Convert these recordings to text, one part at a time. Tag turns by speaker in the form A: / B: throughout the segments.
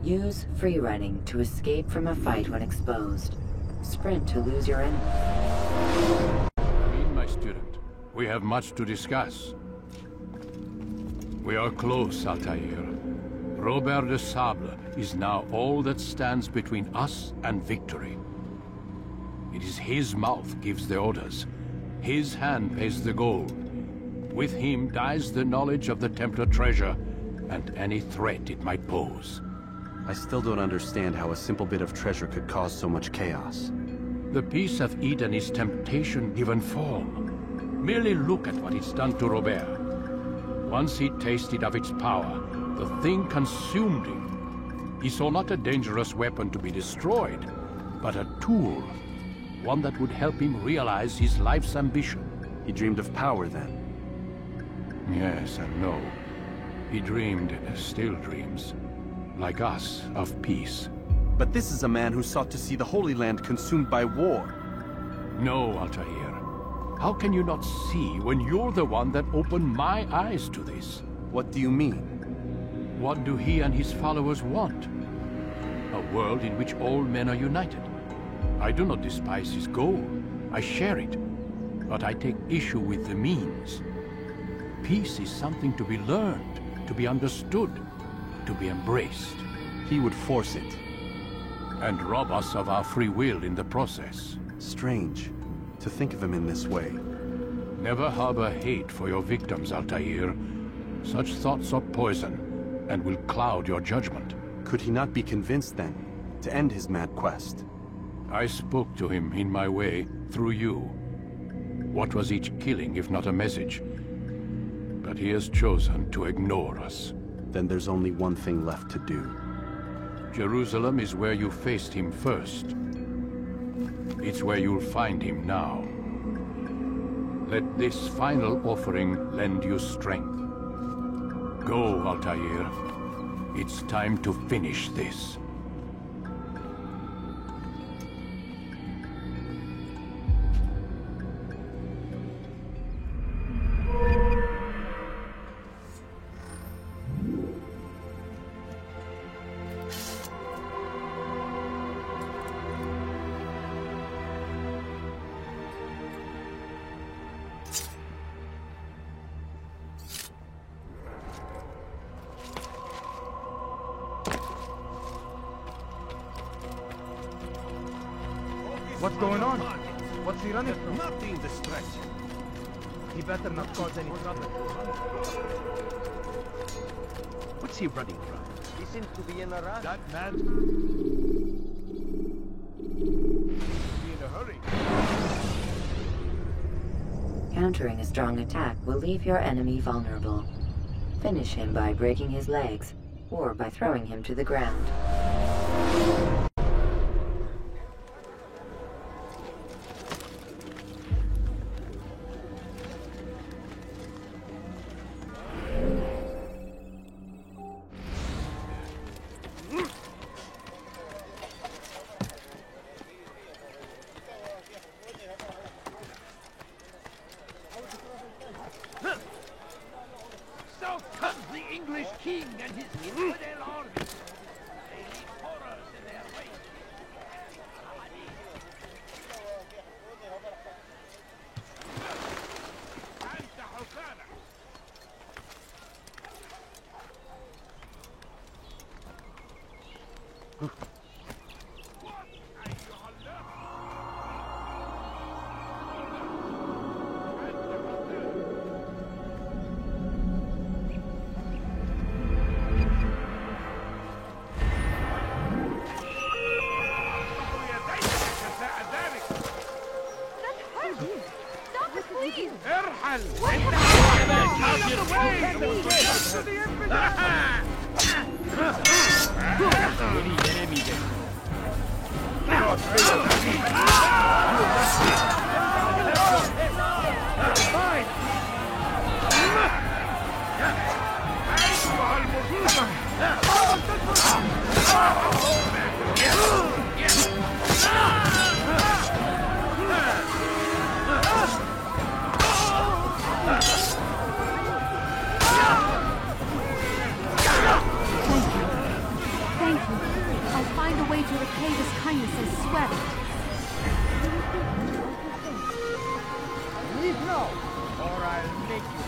A: Use free running to escape from a fight when exposed. Sprint to lose your enemy.
B: Amin, my student. We have much to discuss. We are close, Altair. Robert de Sable is now all that stands between us and victory. It is his mouth gives the orders. His hand pays the gold. With him dies the knowledge of the Templar treasure and any threat it might pose.
C: I still don't understand how a simple bit of treasure could cause so much chaos.
B: The Peace of Eden is temptation given form. Merely look at what it's done to Robert. Once he tasted of its power, the thing consumed him. He saw not a dangerous weapon to be destroyed, but a tool. One that would help him realize his life's ambition.
C: He dreamed of power then?
B: Yes and no. He dreamed, still dreams, like us, of peace.
C: But this is a man who sought to see the Holy Land consumed by war.
B: No, Altair. How can you not see when you're the one that opened my eyes to this?
C: What do you mean?
B: What do he and his followers want? A world in which all men are united. I do not despise his goal. I share it. But I take issue with the means. Peace is something to be learned, to be understood, to be embraced.
C: He would force it.
B: And rob us of our free will in the process.
C: Strange, to think of him in this way.
B: Never harbor hate for your victims, Altair. Such thoughts are poison, and will cloud your judgment.
C: Could he not be convinced, then, to end his mad quest?
B: I spoke to him in my way, through you. What was each killing if not a message? But he has chosen to ignore us.
C: Then there's only one thing left to do.
B: Jerusalem is where you faced him first. It's where you'll find him now. Let this final offering lend you strength. Go, Altair. It's time to finish this.
D: What's going on? What's he running from?
E: Nothing to stretch.
D: He better not cause any trouble.
E: What's he running from?
D: He seems to be in a rush.
E: That man... Be in a hurry.
A: Countering a strong attack will leave your enemy vulnerable. Finish him by breaking his legs, or by throwing him to the ground.
E: So comes the English king and his infidel army. They leave horrors in their wake. أنت حسانا. أيها الله. ارحل
F: Thank you. to repay this kindness, I swear it.
E: Leave now, or I'll make you.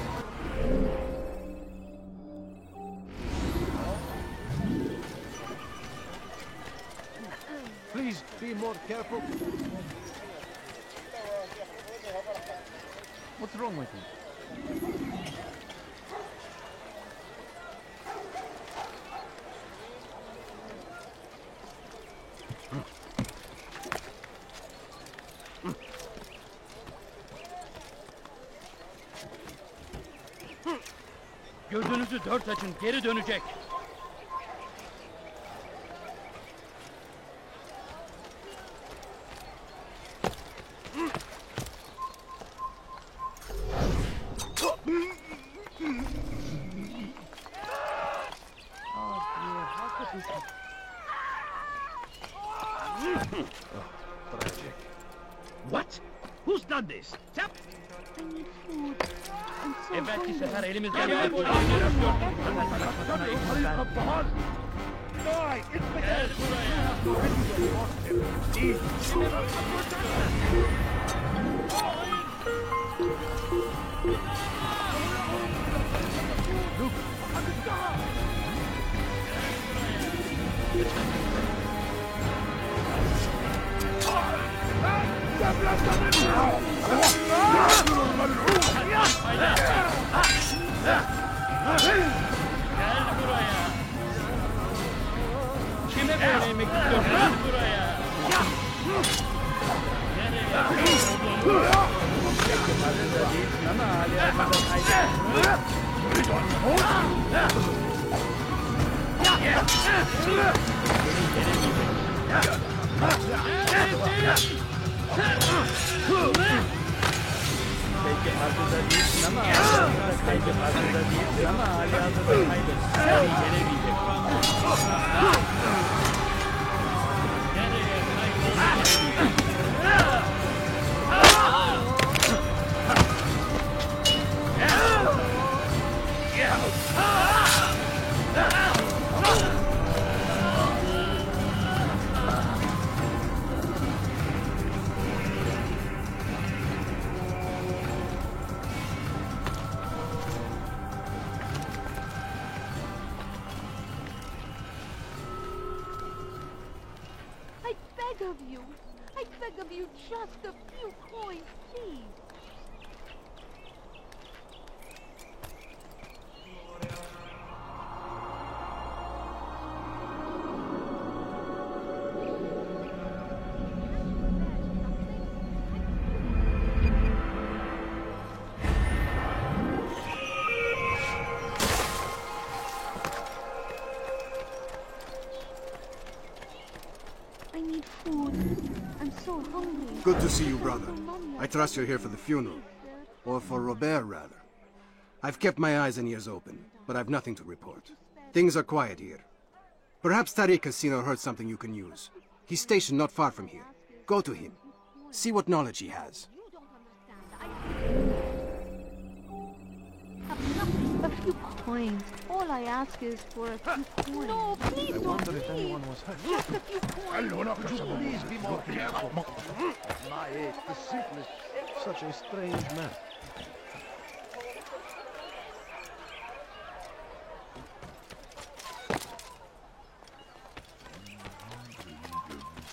E: Please be more careful. What's wrong with him?
G: Gözünüzü dört açın, geri dönecek.
E: What? Who's done this? Tap!
F: I need food. I'm so
G: Evvelki
F: hungry.
G: sefer elimizden geldiği ojeratör.
E: Die!
G: Gel buraya. Gel buraya. Kime böyle yemek istiyorsun? Gel buraya.
H: Belki hazırda değilsin ama hala kaybı hazırda değilsin ama hala hazırda kaybı. Seni yenemeyecek.
G: Nereye kayboldun?
F: I beg of you, just a few coins, please. I need food. I'm so hungry.
I: Good to see you, brother. I trust you're here for the funeral. Or for Robert, rather. I've kept my eyes and ears open, but I've nothing to report. Things are quiet here. Perhaps Tariq has seen or heard something you can use. He's stationed not far from here. Go to him. See what knowledge he has.
F: You don't understand. A few coins. All I ask is for a few coins. No, please don't.
D: Wonder if anyone was hurt.
F: Just a few coins.
E: Please be more careful.
D: My age, the simplest. Such a strange man.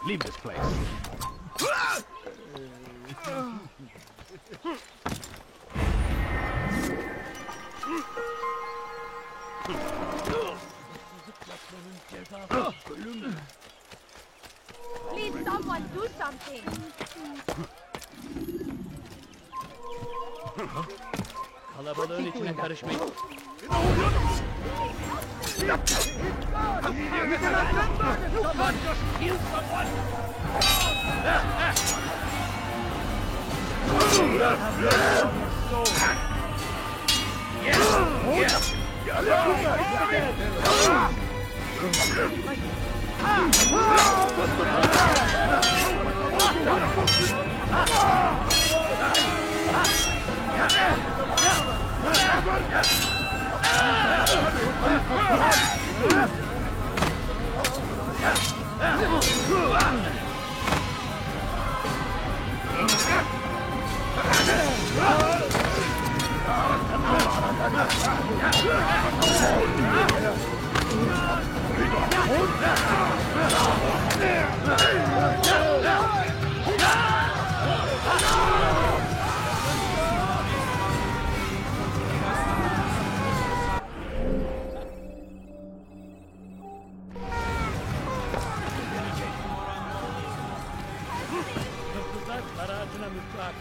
B: Leave this place.
F: Please, someone do something.
G: Kalabalığın içine karışmayın.
E: Someone just kill someone!
G: Hırsızlar para ağacına müstahak.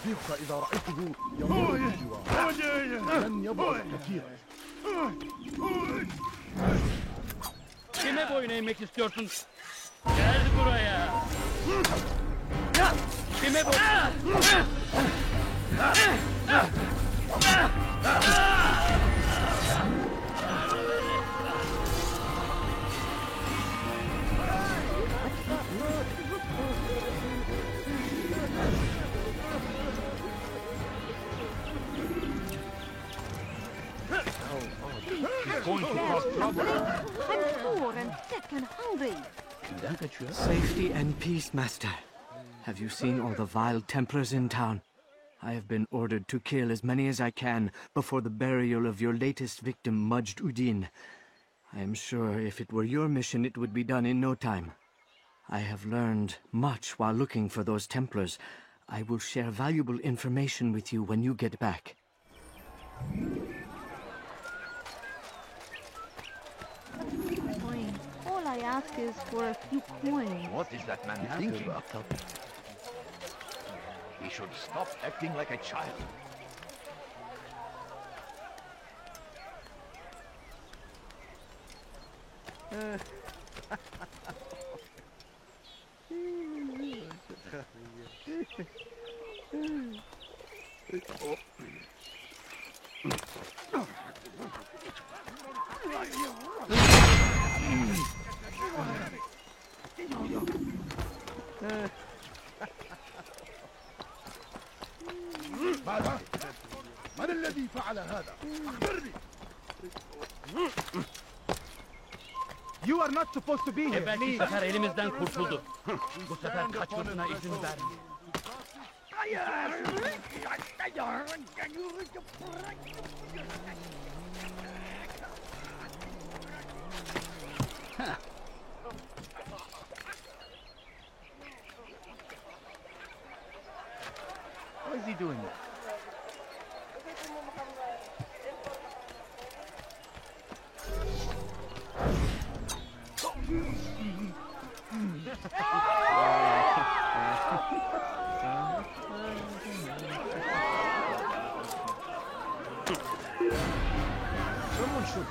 D: أنبئك إذا رأيته ينظر الجوار لن يبعد كثيرا.
G: Kime boyun eğmek istiyorsun? Gel buraya. Kime boyun?
F: I'm poor and sick and hungry.
G: Kimden kaçıyor?
J: Safety and peace, Master. Have you seen all the vile Templars in town? I have been ordered to kill as many as I can before the burial of your latest victim, Majd Udin. I am sure if it were your mission, it would be done in no time. I have learned much while looking for those Templars. I will share valuable information with you when you get back.
F: Fine. All I ask is for a few coins.
E: What is that man thinking? He should stop acting like a child.
D: ماذا؟ من الذي فعل هذا؟ أخبرني. You are not supposed to be here.
G: Belki sefer elimizden kurtuldu. Bu sefer kaçmasına izin vermeyin.
D: Why is he doing that? Someone should.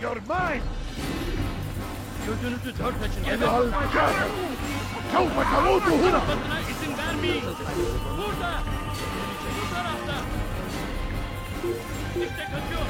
D: You're mine.
G: Gözünüzü dört açın.
D: اذهب الكافر سوف تموت هنا.
G: Kaçmasına izin vermeyin. Burada. Bu tarafta. İşte kaçıyor.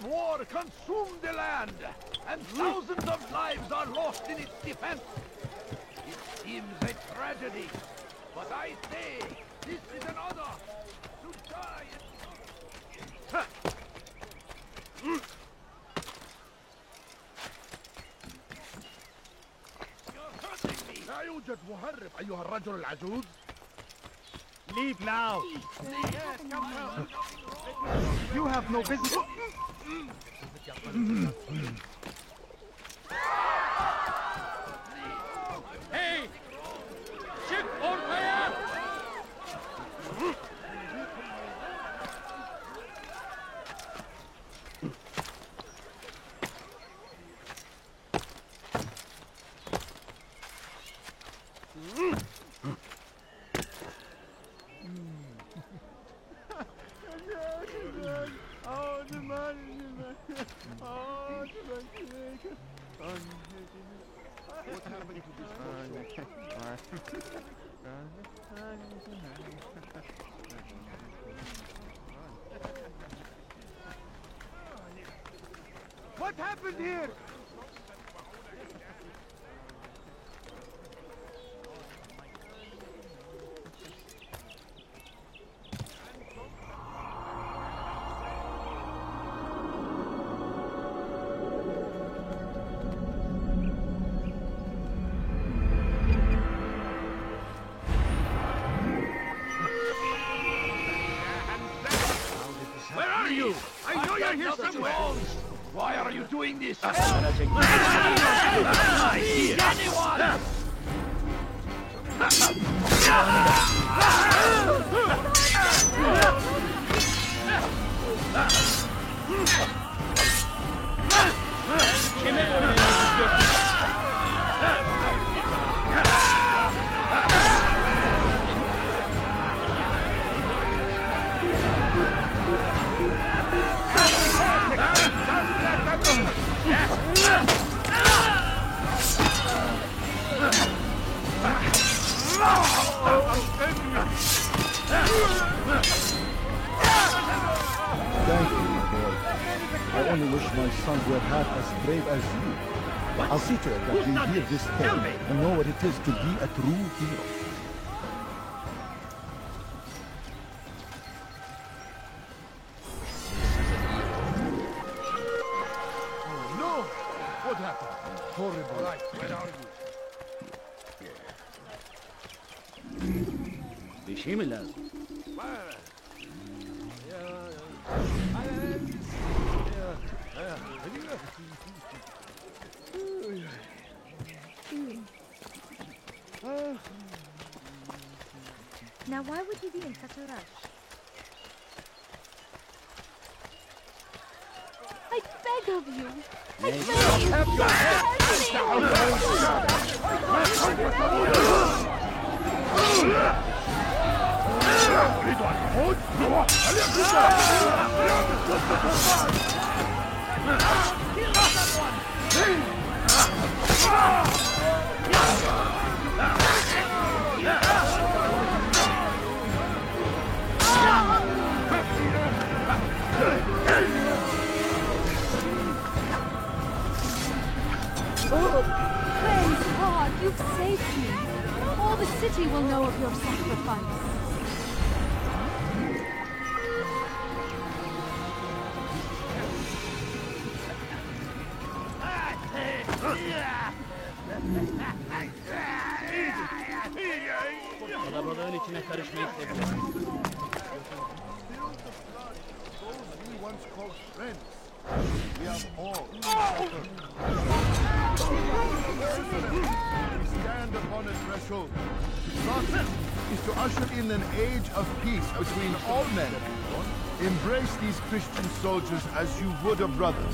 E: war consumed the land, and thousands of lives are lost in its defense. It seems a tragedy, but I say this is an honor to die. You're hurting me.
D: لا يوجد مهرب أيها الرجل العجوز.
H: Leave now.
D: You have no business.
G: Hey! Çık ortaya!
D: What happened here?
E: Where are you? I know you're here somewhere. Why are you doing this? Anyone!
D: Thank you, my boy. I only wish my sons were half as brave as you. I'll see to it that we hear this tale and know what it is to be a true hero. Oh, no! What happened? Horrible. All right, where are you?
H: Bir şey mi lazım?
F: Now, why would he be in such a rush? I beg of you. I beg Praise God, you've saved me. All the city will know of your sacrifice.
H: Kalabalığın içine karışmayı seviyorum.
D: Those we once called friends. We have all we stand upon a threshold. To cross it is to usher in an age of peace between all men. Embrace these Christian soldiers as you would a brother.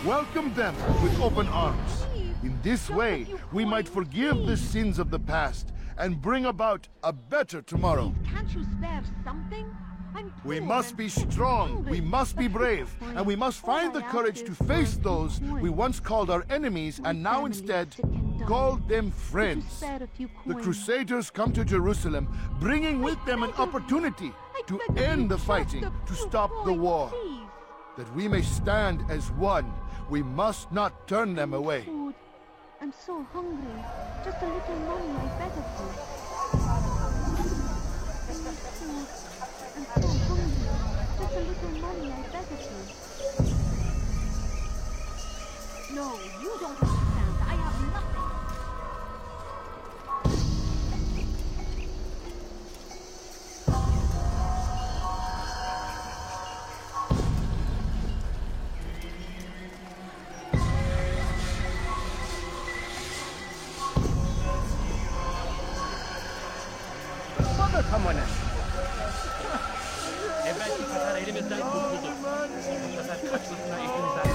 D: Welcome them with open arms. In this way, we might forgive the sins of the past and bring about a better tomorrow.
F: Can't you spare something?
D: We must be strong, we must be brave, and we must find the courage to face those we once called our enemies and now instead call them friends. The Crusaders come to Jerusalem, bringing with them an opportunity to end the fighting, to stop the war. That we may stand as one, we must not turn them away.
F: Food. I'm so hungry. Just a little money, I beg of you. Food. I'm so hungry. Just a little money, I beg of you.
K: No, you don't understand. I have nothing.
H: Kamuoyuna. Belki Tatar elimizden kurtuldu. Tatar kaçmasına elimizden.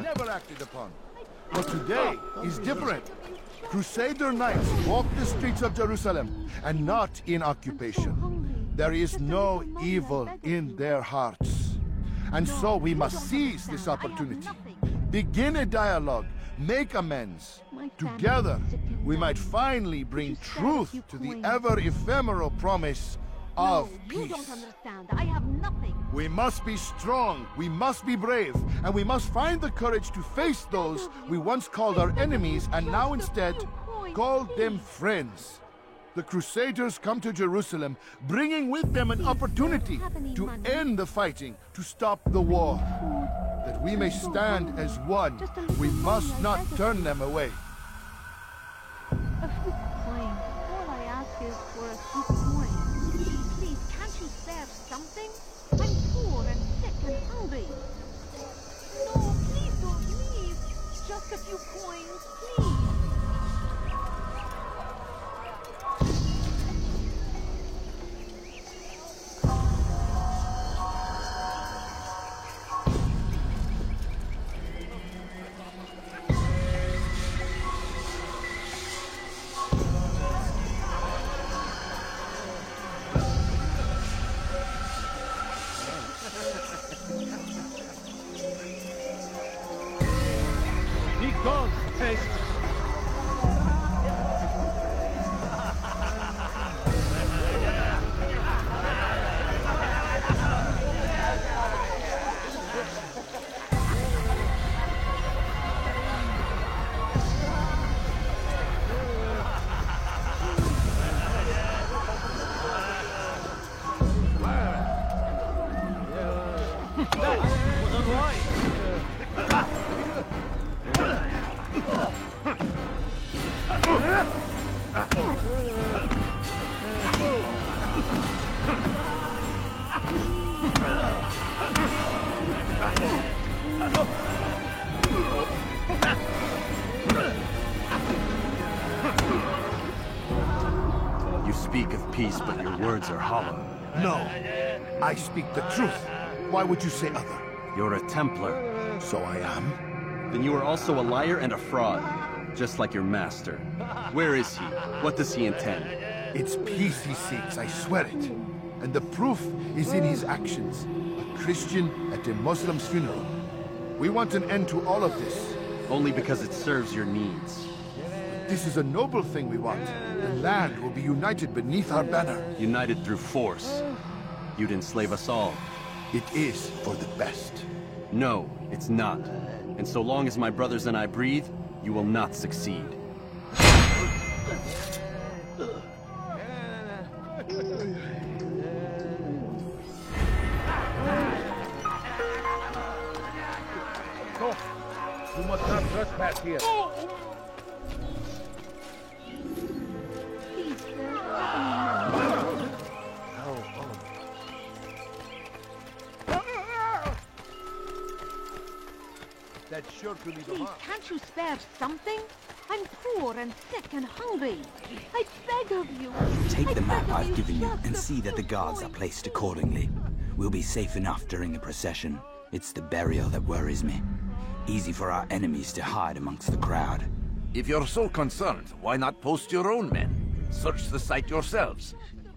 D: Never acted upon. But today is different. Crusader knights walk the streets of Jerusalem and not in occupation. There is no evil in their hearts. And so we must seize this opportunity. Begin a dialogue. Make amends. Together, we might finally bring truth to the ever-ephemeral promise of peace.
K: You don't understand. I have nothing.
D: We must be strong, we must be brave, and we must find the courage to face those we once called our enemies and now instead call them friends. The Crusaders come to Jerusalem, bringing with them an opportunity to end the fighting, to stop the war. That we may stand as one, we must not turn them away.
F: A few coins. All I ask is for a few coins.
K: Please, can't you spare something? I'm poor and sick and hungry.
F: No, please don't leave. Just a few coins, please.
C: You speak of peace, but your words are hollow.
D: No. I speak the truth. Why would you say other?
C: You're a Templar.
D: So I am.
C: Then you are also a liar and a fraud, just like your master. Where is he? What does he intend?
D: It's peace he seeks, I swear it. And the proof is in his actions. A Christian at a Muslim's funeral. We want an end to all of this.
C: Only because it serves your needs.
D: This is a noble thing we want. The land will be united beneath our banner.
C: United through force. You'd enslave us all.
D: It is for the best.
C: No, it's not. And so long as my brothers and I breathe, you will not succeed.
E: No! You must not trespass here.
K: Please, sir.
D: That's sure to be the
K: Please,
D: mark.
K: can't you spare something? I'm poor and sick and hungry. I beg of you.
L: Take the map I've given you
K: just
L: and
K: a
L: see that the
K: few
L: guards are
K: points.
L: placed accordingly. We'll be safe enough during the procession. It's the burial that worries me. Easy for our enemies to hide amongst the crowd.
E: If you're so concerned, why not post your own men? Search the site yourselves.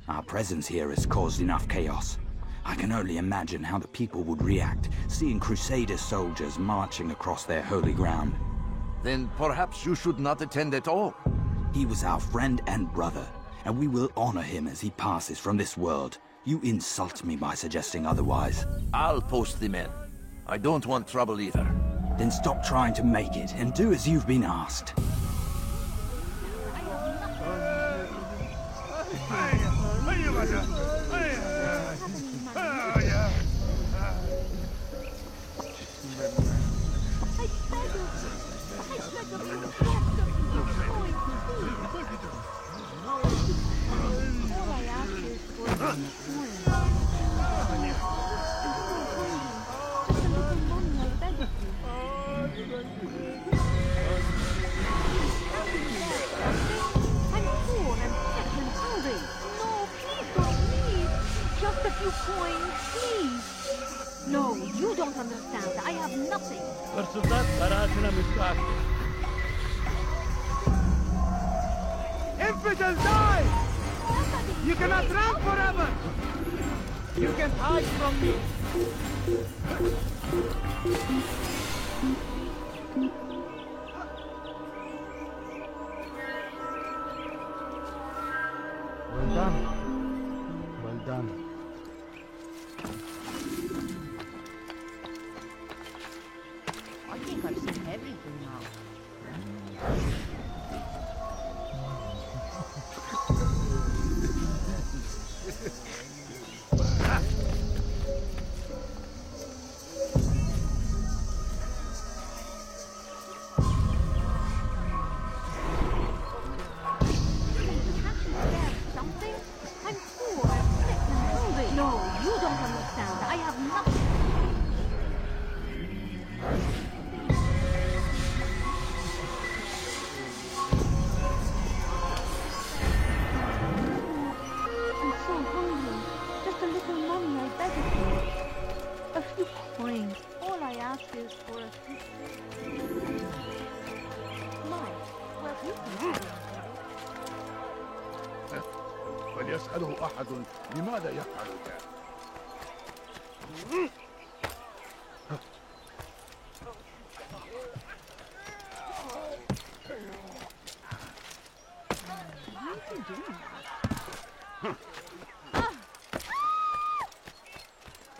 L: Our presence here has caused enough chaos. I can only imagine how the people would react, seeing Crusader soldiers marching across their holy ground.
E: Then perhaps you should not attend at all.
L: He was our friend and brother, and we will honor him as he passes from this world. You insult me by suggesting otherwise.
E: I'll post the men. I don't want trouble either.
L: Then stop trying to make it, and do as you've been asked.
K: No, you don't understand. I have nothing.
H: Hırsızlar karaatına müstahak.
G: Infidel, die! You cannot run forever! You can hide from me!
H: Well done. Well done.
K: I think I've seen everything now. Something? I'm poor and sick and hungry. No, you don't understand. I have nothing. I'm so hungry. Just a little money, I beg of you. A few coins. All I ask is for a few... My, well, you can...
E: فليسأله أحد لماذا يفعل ذلك.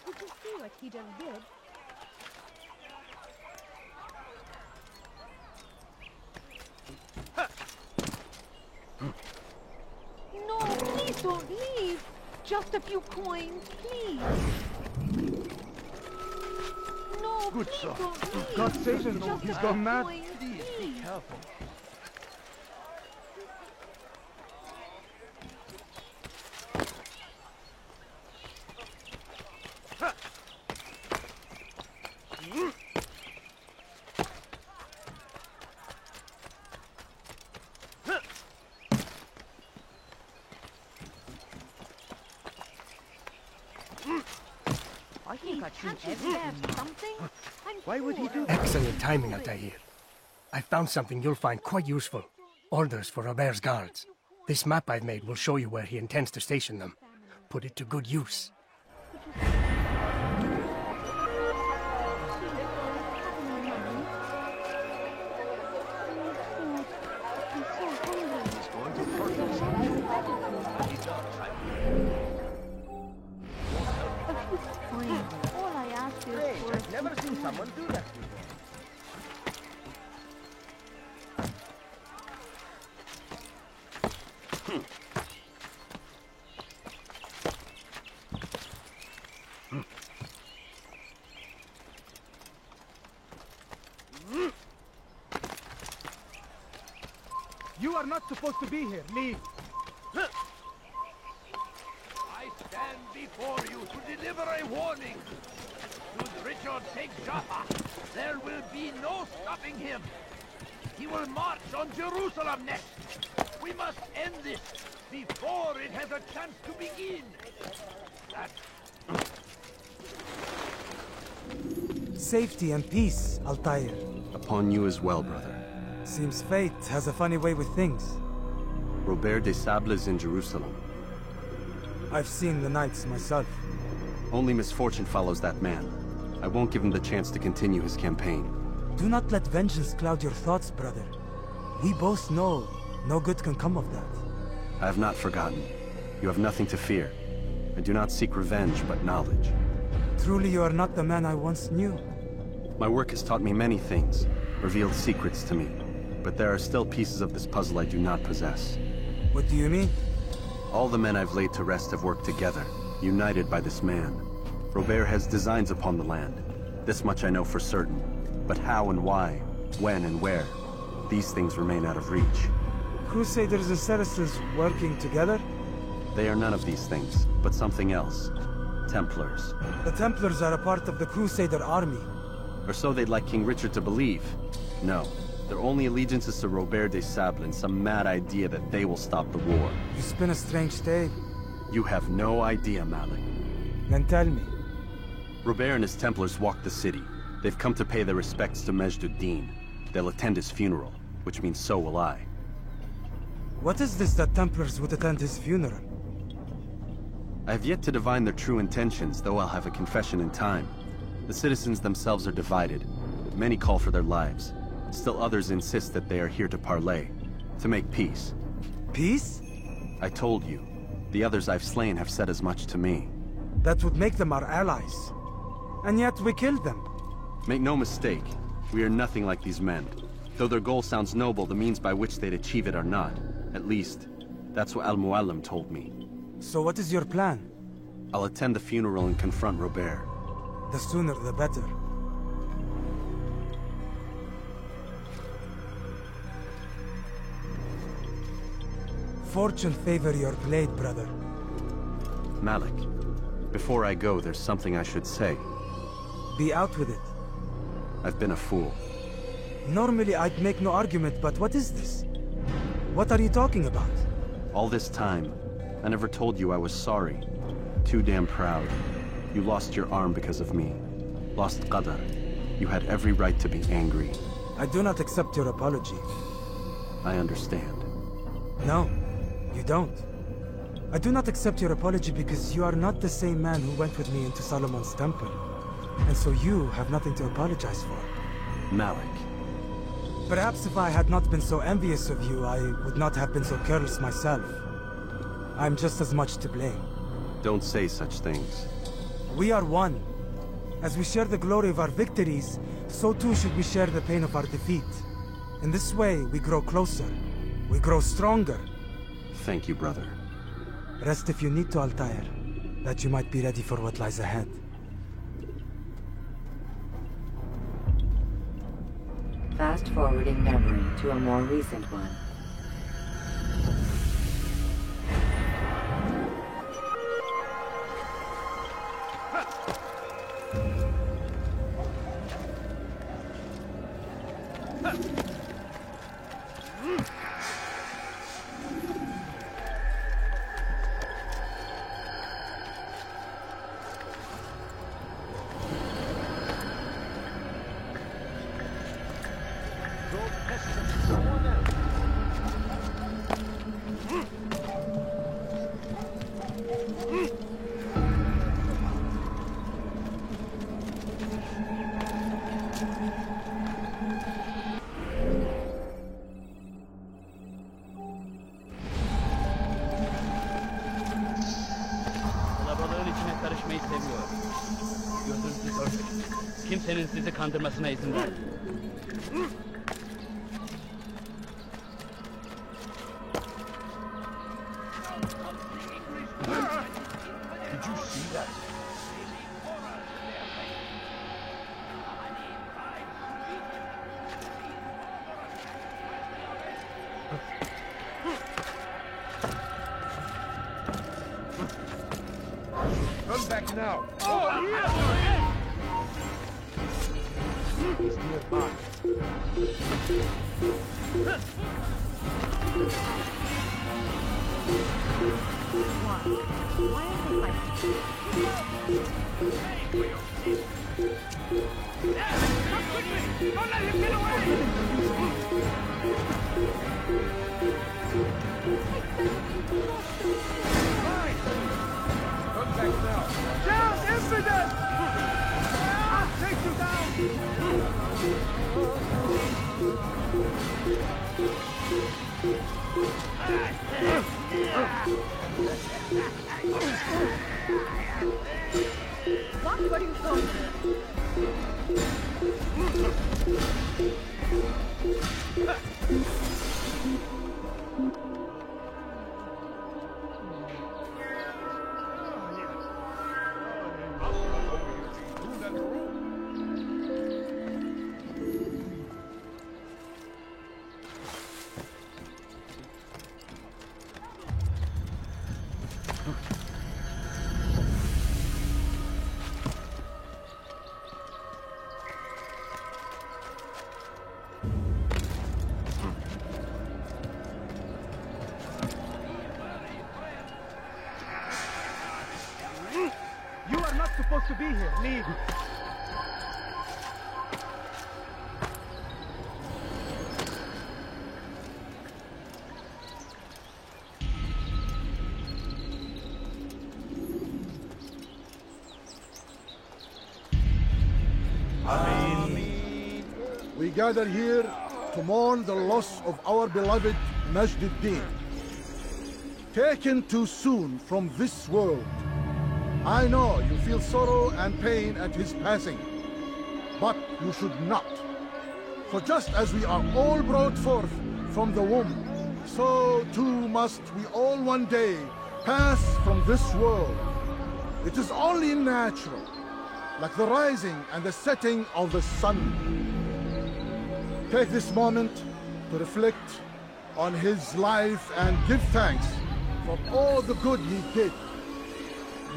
K: Did you see what he just did? No, please don't leave. Just a few coins, please. No,
G: Good
K: please
G: sir.
K: don't leave.
G: God save him.
K: Just
G: He's
K: a
G: gone
K: few
G: mad.
K: coins, please.
G: Careful. Why would he do that?
M: Excellent timing, Altair. I found something you'll find quite useful. Orders for Robert's guards. This map I've made will show you where he intends to station them. Put it to good use.
K: All I ask is for
G: I've never seen someone do that before. You are not supposed to be here. Leave.
E: I stand before you to deliver a warning. Should Richard take Jaffa, there will be no stopping him. He will march on Jerusalem next. We must end this before it has a chance to begin.
N: Safety and peace, Altair.
C: Upon you as well, brother.
N: Seems fate has a funny way with things.
C: Robert de Sable is in Jerusalem.
N: I've seen the knights myself.
C: Only misfortune follows that man. I won't give him the chance to continue his campaign.
N: Do not let vengeance cloud your thoughts, brother. We both know no good can come of that.
C: I have not forgotten. You have nothing to fear. I do not seek revenge, but knowledge.
N: Truly you are not the man I once knew.
C: My work has taught me many things, revealed secrets to me. But there are still pieces of this puzzle I do not possess.
N: What do you mean?
C: All the men I've laid to rest have worked together, united by this man. Robert has designs upon the land. This much I know for certain. But how and why, when and where, these things remain out of reach.
N: Crusaders and Saracens working together?
C: They are none of these things, but something else. Templars.
N: The Templars are a part of the Crusader army.
C: Or so they'd like King Richard to believe. No. Their only allegiance is to Robert de Sable and some mad idea that they will stop the war.
N: You spin a strange tale.
C: You have no idea, Malik.
N: Then tell me.
C: Robert and his Templars walk the city. They've come to pay their respects to Majd ud-Din. They'll attend his funeral, which means so will I.
N: What is this that Templars would attend his funeral?
C: I have yet to divine their true intentions, though I'll have a confession in time. The citizens themselves are divided. Many call for their lives. Still others insist that they are here to parley, to make peace.
N: Peace?
C: I told you. The others I've slain have said as much to me.
N: That would make them our allies. And yet we killed them.
C: Make no mistake, we are nothing like these men. Though their goal sounds noble, the means by which they'd achieve it are not. At least, that's what Al-Mualim told me.
N: So what is your plan?
C: I'll attend the funeral and confront Robert.
N: The sooner the better. Fortune favor your blade, brother.
C: Malik, before I go, there's something I should say.
N: Be out with it.
C: I've been a fool.
N: Normally I'd make no argument, but what is this? What are you talking about?
C: All this time, I never told you I was sorry. Too damn proud. You lost your arm because of me. Lost Qadr. You had every right to be angry.
N: I do not accept your apology.
C: I understand.
N: No, you don't. I do not accept your apology because you are not the same man who went with me into Solomon's temple. And so you have nothing to apologize for.
C: Malik.
N: Perhaps if I had not been so envious of you, I would not have been so careless myself. I'm just as much to blame.
C: Don't say such things.
N: We are one. As we share the glory of our victories, so too should we share the pain of our defeat. In this way, we grow closer. We grow stronger.
C: Thank you, brother.
N: Rest if you need to, Altair, that you might be ready for what lies ahead.
A: Fast-forwarding memory to a more recent one.
H: Kalabalığın içine karışmayı seviyor. Gözünüzü gördük. Kimsenin sizi kandırmasına izin vermeyin.
E: Did you see that? Come back now. Oh, yeah! He's nearby.
K: Why are they fighting?
E: Come quickly! Don't let him get away! Come back now. Down, infidel! I'll take you
K: What were you going
G: You are not supposed to be here. Leave.
D: We gather here to mourn the loss of our beloved Majd-ud-Din. Taken too soon from this world. I know you feel sorrow and pain at his passing, but you should not. For just as we are all brought forth from the womb, so too must we all one day pass from this world. It is only natural, like the rising and the setting of the sun. Take this moment to reflect on his life and give thanks for all the good he did.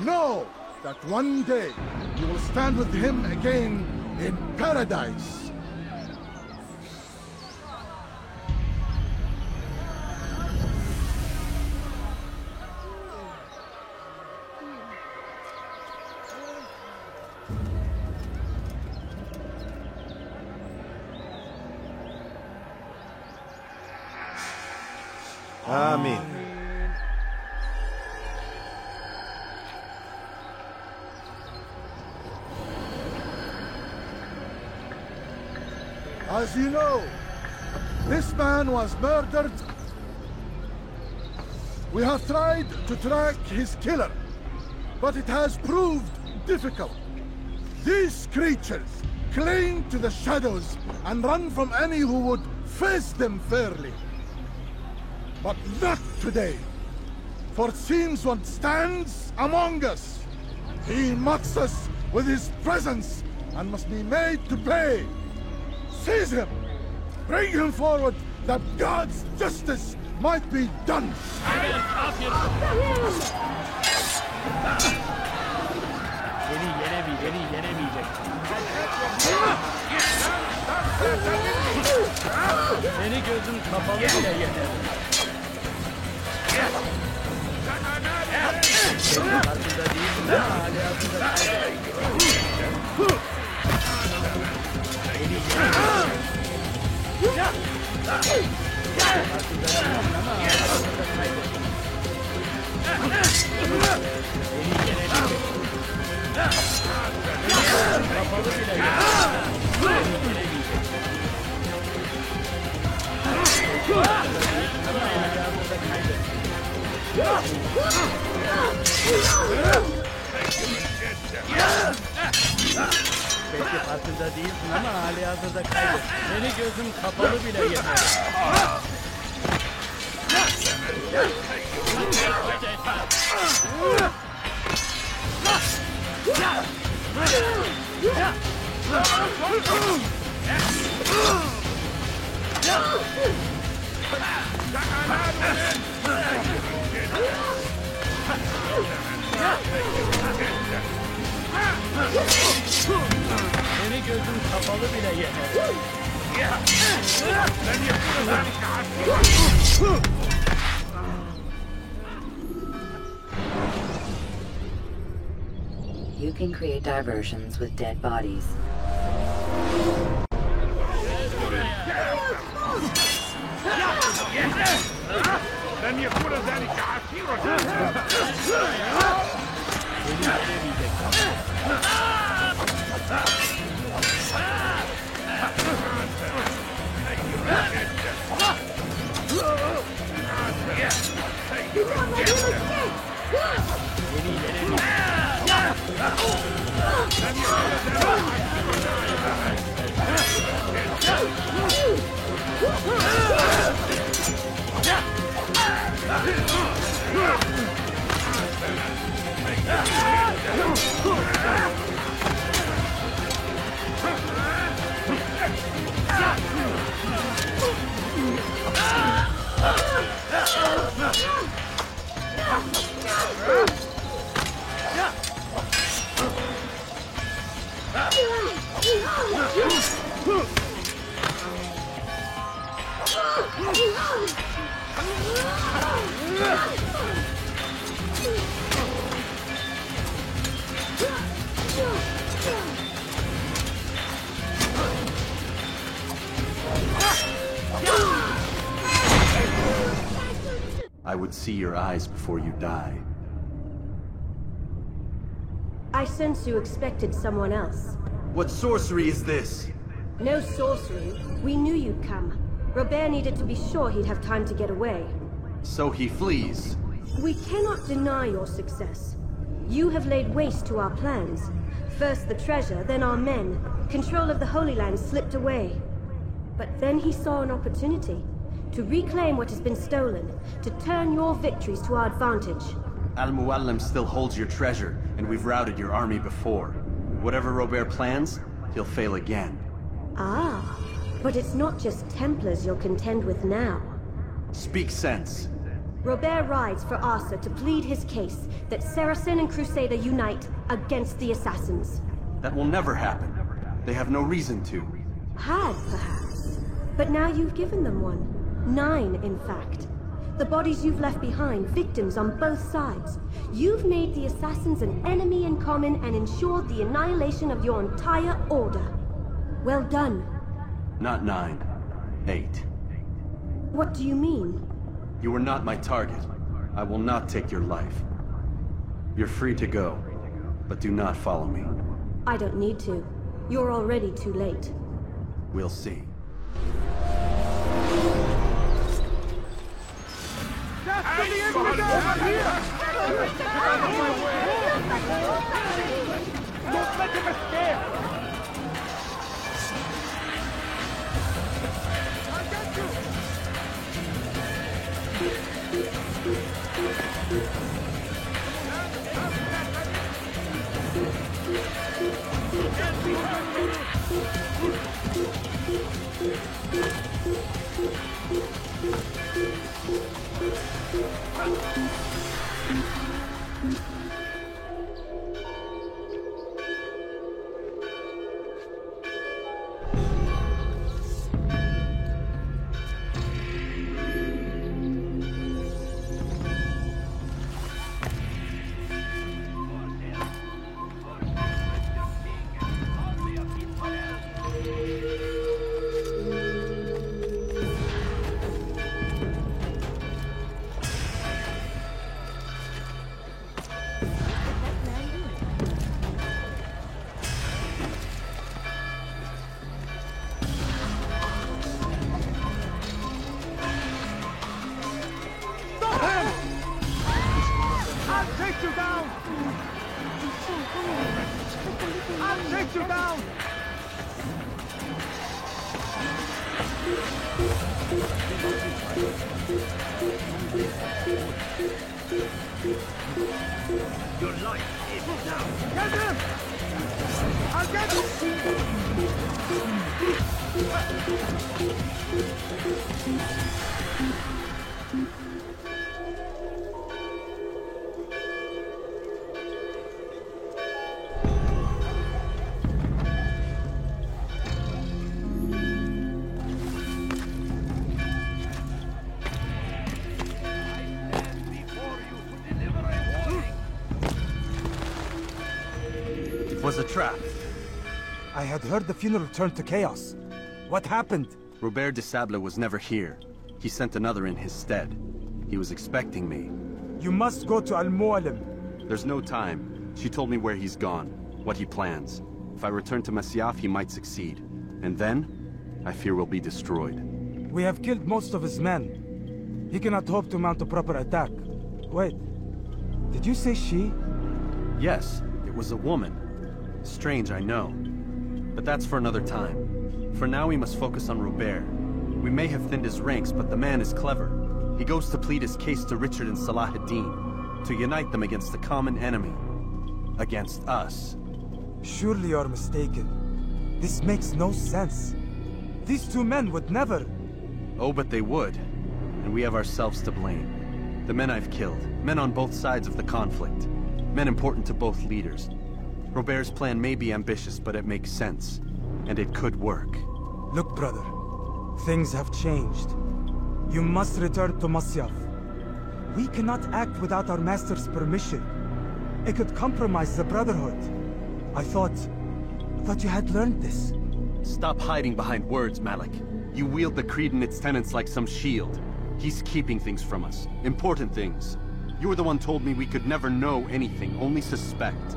D: Know that one day you will stand with him again in paradise.
I: Amen.
D: As you know, this man was murdered. We have tried to track his killer, but it has proved difficult. These creatures cling to the shadows and run from any who would face them fairly. But not today, for it seems one stands among us. He mocks us with his presence and must be made to pay. Seize him! Bring him forward that God's justice might be done!
H: Seni gözüm kapalı bile yener. Senin farkında değilsin ha, alakasında. Beni Belki farkında değilsin ama hali hazırda kaybet. Seni gözüm kapalı bile yeter. Seni gözüm kapalı bile yeter.
A: You can create diversions with dead bodies.
C: I would see your eyes before you die.
O: I sense you expected someone else.
C: What sorcery is this?
O: No sorcery. We knew you'd come. Robert needed to be sure he'd have time to get away.
C: So he flees.
O: We cannot deny your success. You have laid waste to our plans. First the treasure, then our men. Control of the Holy Land slipped away. But then he saw an opportunity to reclaim what has been stolen, to turn your victories to our advantage.
C: Al-Mualim still holds your treasure, and we've routed your army before. Whatever Robert plans, he'll fail again.
O: Ah, but it's not just Templars you'll contend with now.
C: Speak sense.
O: Robert rides for Asa to plead his case that Saracen and Crusader unite against the Assassins.
C: That will never happen. They have no reason to.
O: Had, perhaps. But now you've given them one. 9, in fact. The bodies you've left behind, victims on both sides. You've made the Assassins an enemy in common and ensured the annihilation of your entire order. Well done.
C: Not 9. 8.
O: What do you mean?
C: You are not my target. I will not take your life. You're free to go, but do not follow me.
O: I don't need to. You're already too late.
C: We'll see.
E: Don't let him escape!
G: shoot you down!
E: Your life is now.
G: Get him! I'll get him!
C: It was a trap.
N: I had heard the funeral turned to chaos. What happened?
C: Robert de Sable was never here. He sent another in his stead. He was expecting me.
N: You must go to Al-Mualim.
C: There's no time. She told me where he's gone, what he plans. If I return to Masyaf, he might succeed. And then, I fear we'll be destroyed.
N: We have killed most of his men. He cannot hope to mount a proper attack. Wait, did you say she?
C: Yes, it was a woman. Strange, I know. But that's for another time. For now, we must focus on Robert. We may have thinned his ranks, but the man is clever. He goes to plead his case to Richard and Salah ad-Din, to unite them against the common enemy. Against us.
N: Surely you're mistaken. This makes no sense. These two men would never...
C: Oh, but they would. And we have ourselves to blame. The men I've killed, men on both sides of the conflict. Men important to both leaders. Robert's plan may be ambitious, but it makes sense. And it could work.
N: Look, brother. Things have changed. You must return to Masyaf. We cannot act without our master's permission. It could compromise the Brotherhood. I thought you had learned this.
C: Stop hiding behind words, Malik. You wield the Creed and its tenets like some shield. He's keeping things from us. Important things. You were the one told me we could never know anything, only suspect.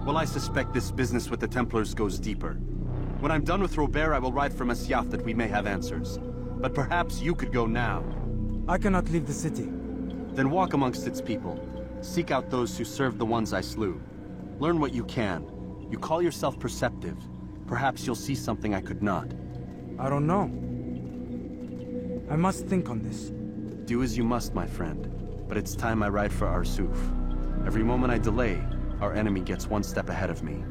C: Well, I suspect this business with the Templars goes deeper. When I'm done with Robert, I will ride for Masyaf that we may have answers. But perhaps you could go now.
N: I cannot leave the city.
C: Then walk amongst its people. Seek out those who served the ones I slew. Learn what you can. You call yourself perceptive. Perhaps you'll see something I could not.
N: I don't know. I must think on this.
C: Do as you must, my friend. But it's time I ride for Arsuf. Every moment I delay, our enemy gets one step ahead of me.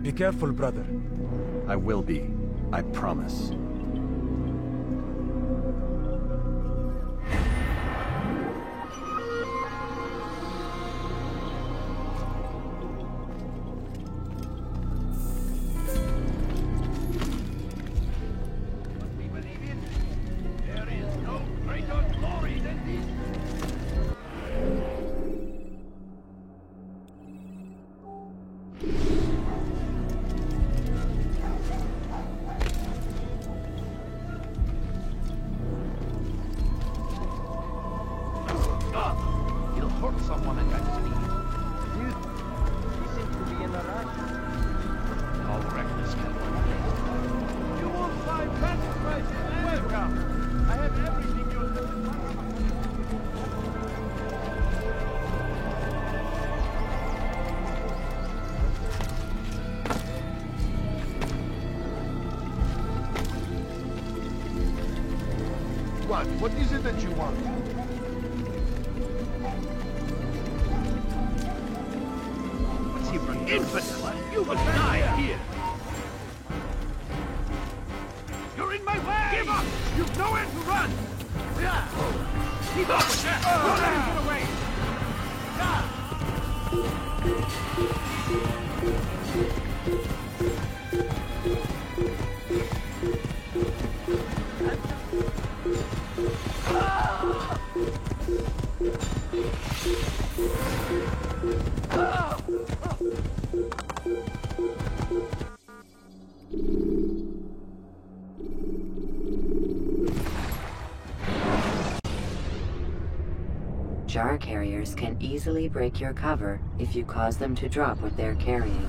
N: Be careful, brother.
C: I will be. I promise.
D: What is it that you want?
E: What's he for an infidel? You will die here! You're in my way! Give up! You've nowhere to run! Keep up with that! Don't let him get away!
A: Jar carriers can easily break your cover if you cause them to drop what they're carrying.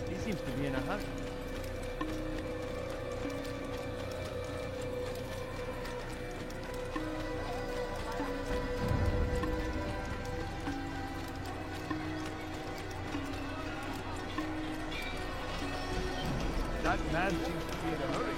H: He seems to be in a hurry.
E: That man seems to be in a hurry.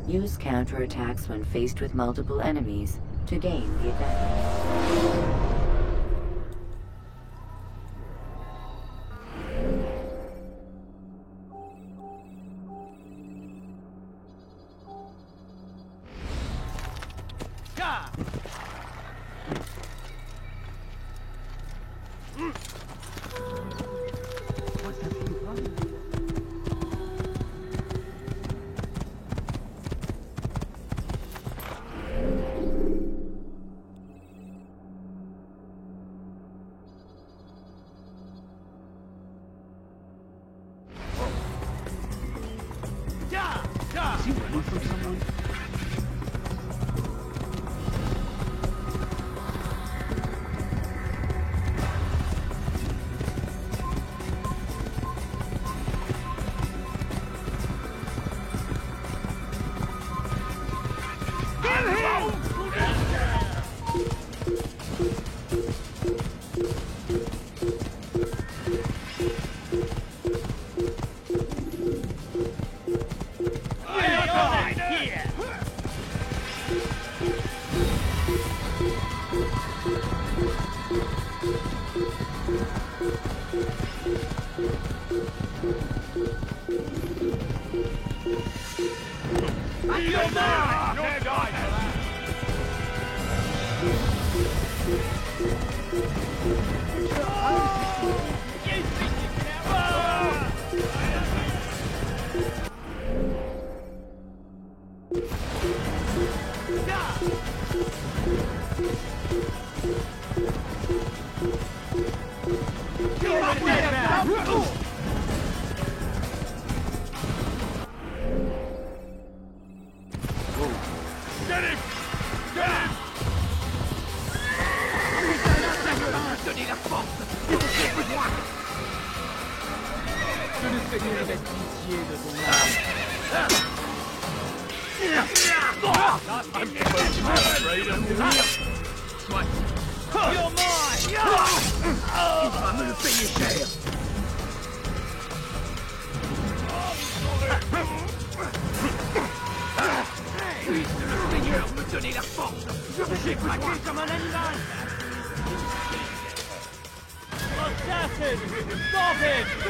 A: Use counterattacks when faced with multiple enemies to gain the advantage.
H: Is he running from someone? Stop it!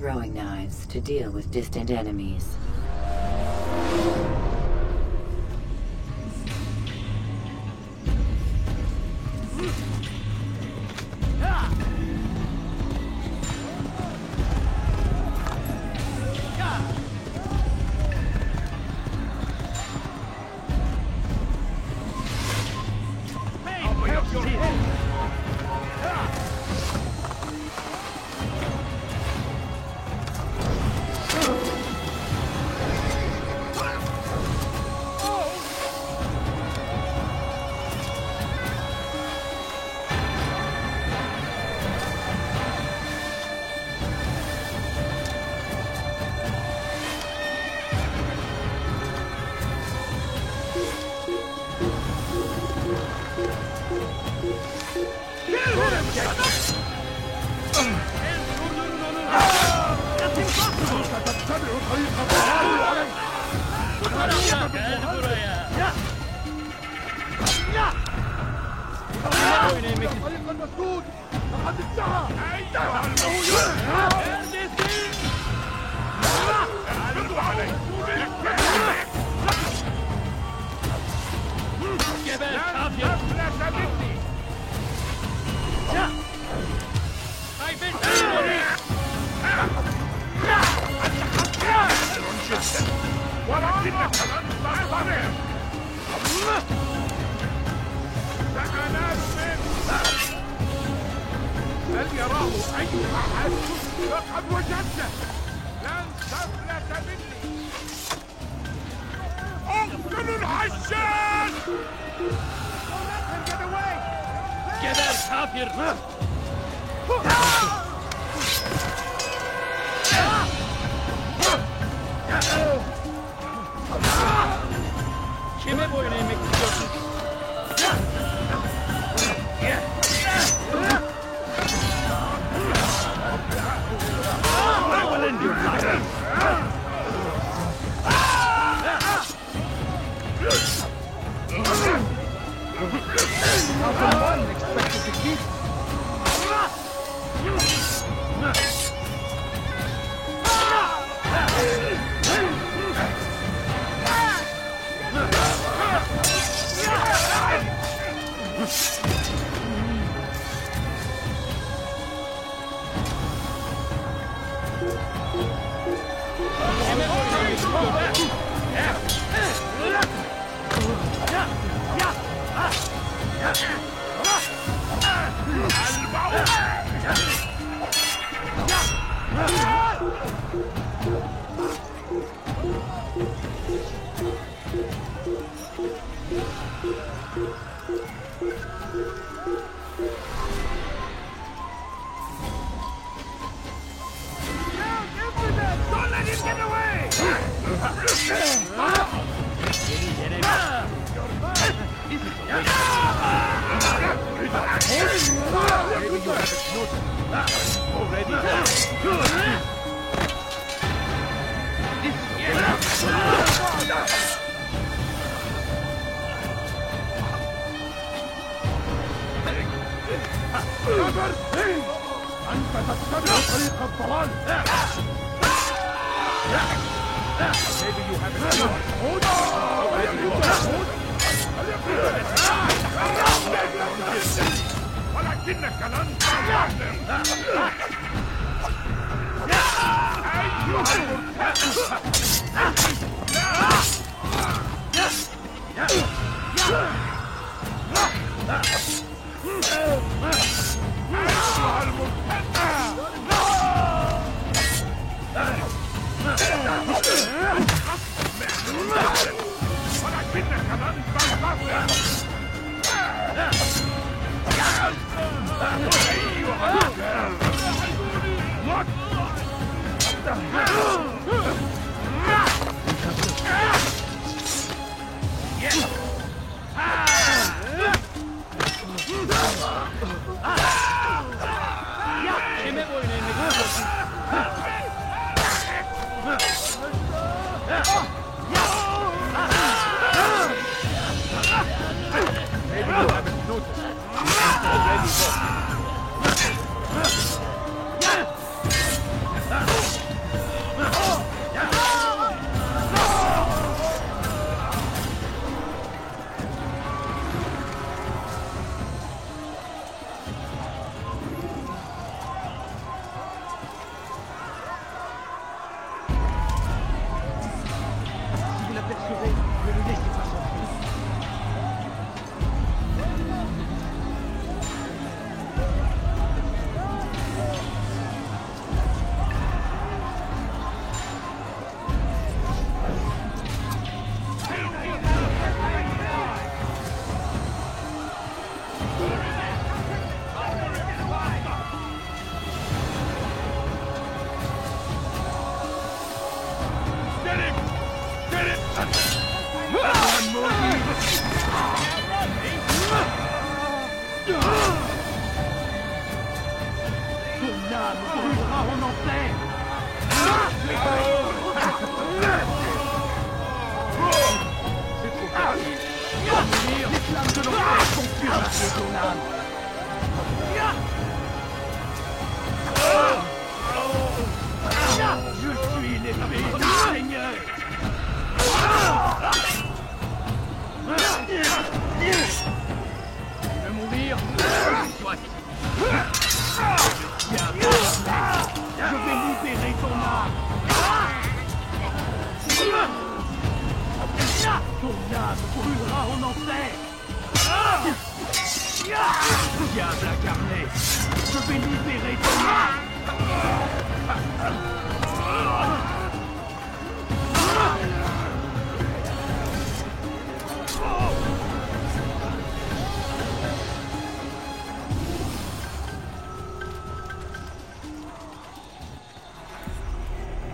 A: throwing knives to deal with distant enemies.
E: هل يراه أي أحد؟ لقد وجدته! لن تفلت مني! اقتل الحشاش!
H: جبل كافر! Kime boyun eğmek istiyorsun? I will end your life! How come one expected to keep?
E: Don't let him get away!
H: Maybe you haven't noticed. Already.
E: أنت تتبع طريق الضلال.
H: Maybe you haven't
E: ولكنك لن تعلم. أيها المرتد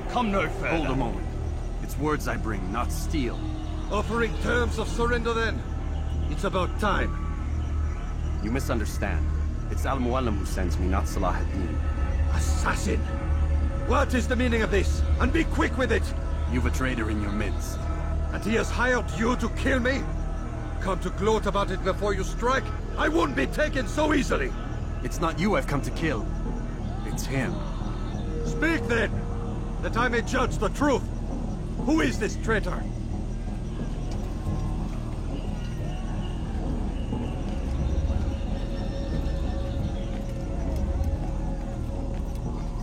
C: Come no further. Hold a moment. It's words I bring, not steel.
E: Offering terms of surrender then? It's about time.
C: You misunderstand. It's Al-Mualim who sends me, not Salah ad-Din.
E: Assassin! What is the meaning of this? And be quick with it!
C: You've a traitor in your midst.
E: And he has hired you to kill me? Come to gloat about it before you strike? I won't be taken so easily!
C: It's not you I've come to kill. It's him.
E: Speak then! That I may judge the truth! Who is this traitor?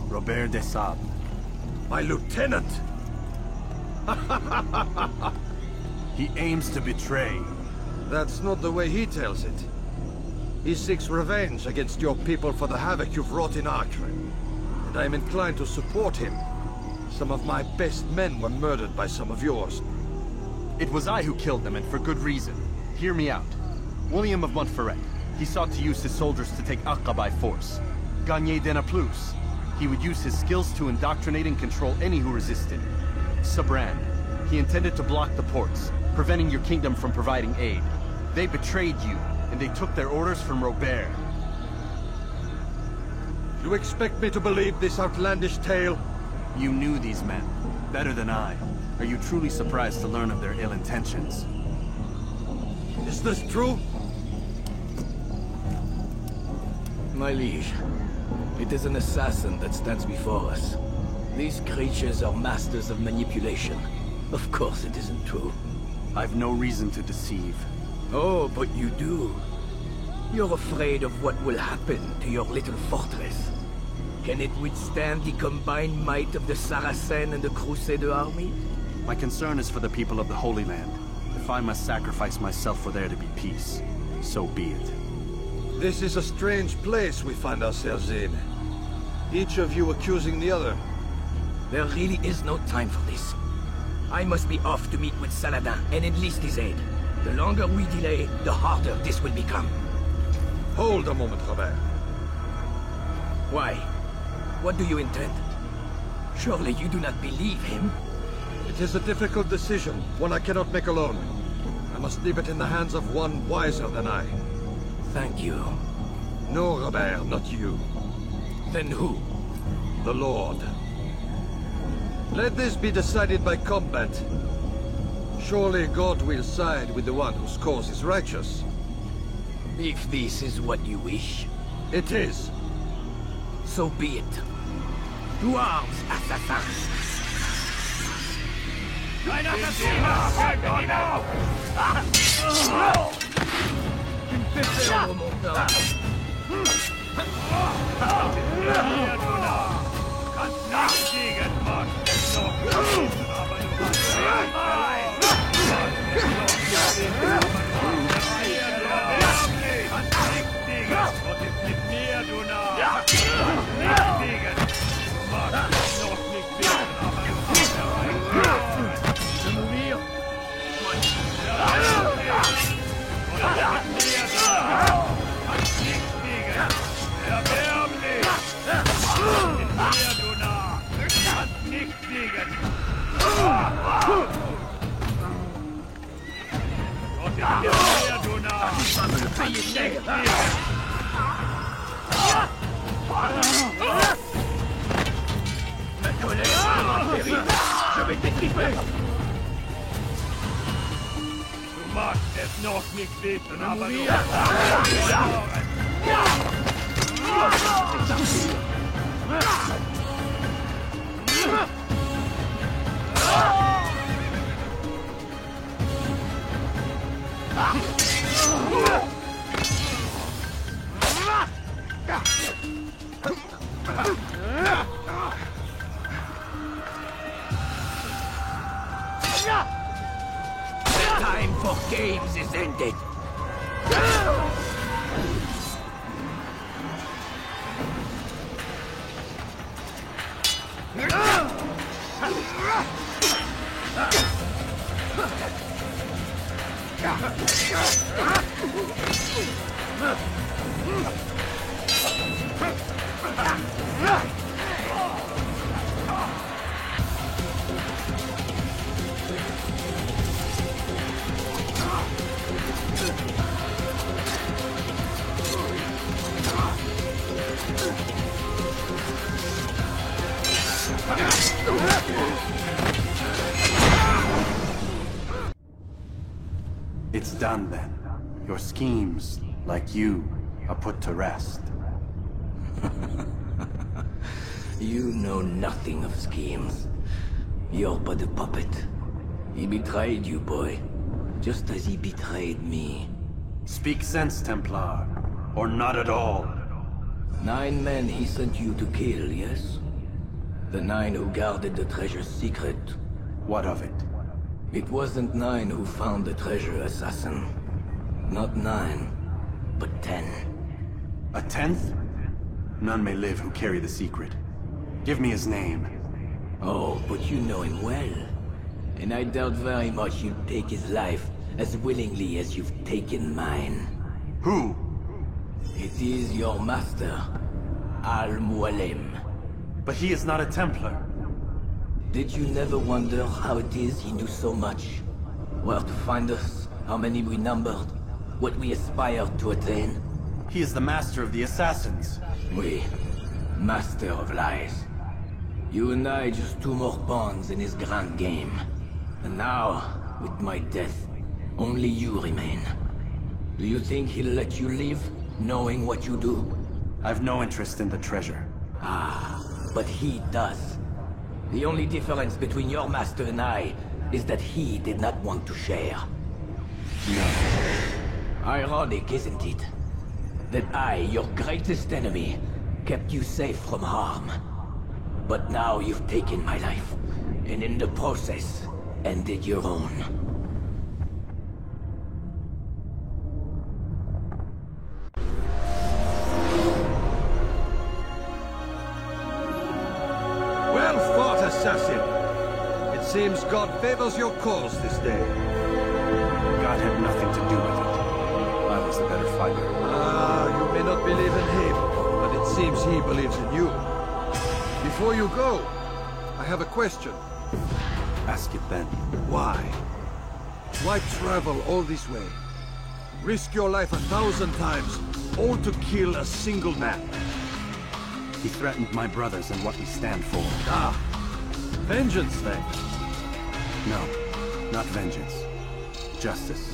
C: Robert de Sable.
E: My lieutenant!
C: He aims to betray.
E: That's not the way he tells it. He seeks revenge against your people for the havoc you've wrought in Acre. And I am inclined to support him. Some of my best men were murdered by some of yours.
C: It was I who killed them, and for good reason. Hear me out. William of Montferrat. He sought to use his soldiers to take Acre by force. Gagné de Naplouse. He would use his skills to indoctrinate and control any who resisted. Sabrand. He intended to block the ports, preventing your kingdom from providing aid. They betrayed you, and they took their orders from Robert.
E: You expect me to believe this outlandish tale?
C: You knew these men, better than I. Are you truly surprised to learn of their ill intentions?
E: Is this true?
P: My liege, it is an assassin that stands before us. These creatures are masters of manipulation. Of course it isn't true.
C: I've no reason to deceive.
P: Oh, but you do. You're afraid of what will happen to your little fortress. Can it withstand the combined might of the Saracen and the Crusader army?
C: My concern is for the people of the Holy Land. If I must sacrifice myself for there to be peace, so be it.
E: This is a strange place we find ourselves in. Each of you accusing the other.
P: There really is no time for this. I must be off to meet with Saladin and enlist his aid. The longer we delay, the harder this will become.
E: Hold a moment, Robert.
P: Why? What do you intend? Surely you do not believe him?
E: It is a difficult decision, one I cannot make alone. I must leave it in the hands of one wiser than I.
P: Thank you.
E: No, Robert, not you.
P: Then who?
E: The Lord. Let this be decided by combat. Surely God will side with the one whose cause is righteous.
P: If this is what you wish.
E: It is.
P: So be it. To arms, assassins!
E: Ein Assassiner! Kannst nicht gegen Mann! Aber du Macht es noch nicht wissen, aber du...
P: The time for games is ended.
C: It's done then. Your schemes, like you, are put to rest.
P: You know nothing of schemes. You're but a puppet. He betrayed you, boy. Just as he betrayed me.
C: Speak sense, Templar. Or not at all.
P: 9 men he sent you to kill, yes? The 9 who guarded the treasure's secret.
C: What of it?
P: It wasn't 9 who found the treasure, assassin. Not 9, but 10.
C: A 10th? None may live who carry the secret. Give me his name.
P: Oh, but you know him well. And I doubt very much you'd take his life as willingly as you've taken mine.
C: Who?
P: It is your master, Al-Mualim.
C: But he is not a Templar.
P: Did you never wonder how it is he knew so much? Where to find us, how many we numbered, what we aspired to attain?
C: He is the master of the assassins.
P: Oui, master of lies. You and I just 2 more pawns in his grand game. And now, with my death, only you remain. Do you think he'll let you live, knowing what you do?
C: I've no interest in the treasure.
P: Ah, but he does. The only difference between your master and I is that he did not want to share.
C: No.
P: Ironic, isn't it? That I, your greatest enemy, kept you safe from harm. But now you've taken my life, and in the process, ended your own.
E: Well fought, assassin. It seems God favors your cause this day.
C: God had nothing to do with it. I was the better fighter.
E: Ah, you may not believe in him, but it seems he believes in you. Before you go, I have a question.
C: Ask it then.
E: Why? Why travel all this way? Risk your life 1,000 times, all to kill a single man.
C: He threatened my brothers and what we stand for.
E: Ah, vengeance then?
C: No, not vengeance. Justice,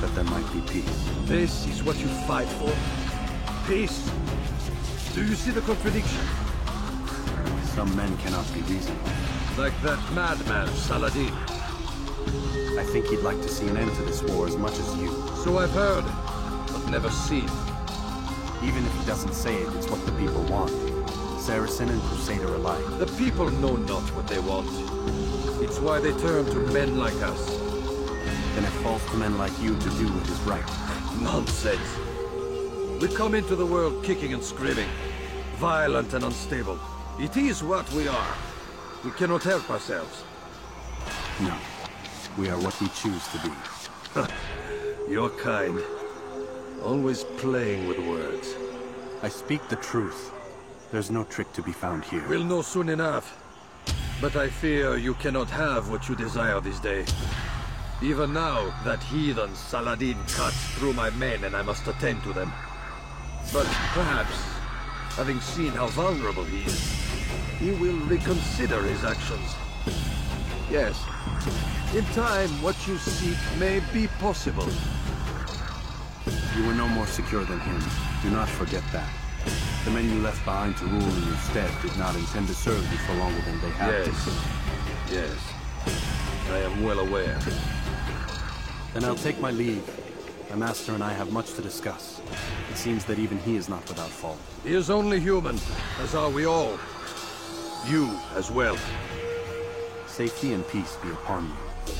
C: that there might be peace.
E: This is what you fight for? Peace? Do you see the contradiction?
C: Some men cannot be reasoned.
E: Like that madman, Saladin.
C: I think he'd like to see an end to this war as much as you.
E: So I've heard, but never seen.
C: Even if he doesn't say it, it's what the people want. Saracen and Crusader alike.
E: The people know not what they want. It's why they turn to men like us.
C: Then it falls to men like you to do what is right.
E: Nonsense. We come into the world kicking and screaming. Violent and unstable. It is what we are. We cannot help ourselves.
C: No. We are what we choose to be.
E: Your kind. Always playing with words.
C: I speak the truth. There's no trick to be found here.
E: We'll know soon enough. But I fear you cannot have what you desire this day. Even now, that heathen Saladin cuts through my men and I must attend to them. But perhaps, having seen how vulnerable he is, he will reconsider his actions. Yes. In time, what you seek may be possible.
C: You were no more secure than him. Do not forget that. The men you left behind to rule in your stead did not intend to serve you for longer than they had to.
E: Yes. I am well aware.
C: Then I'll take my leave. My master and I have much to discuss. It seems that even he is not without fault.
E: He is only human, as are we all. You as well.
C: Safety and peace be upon you.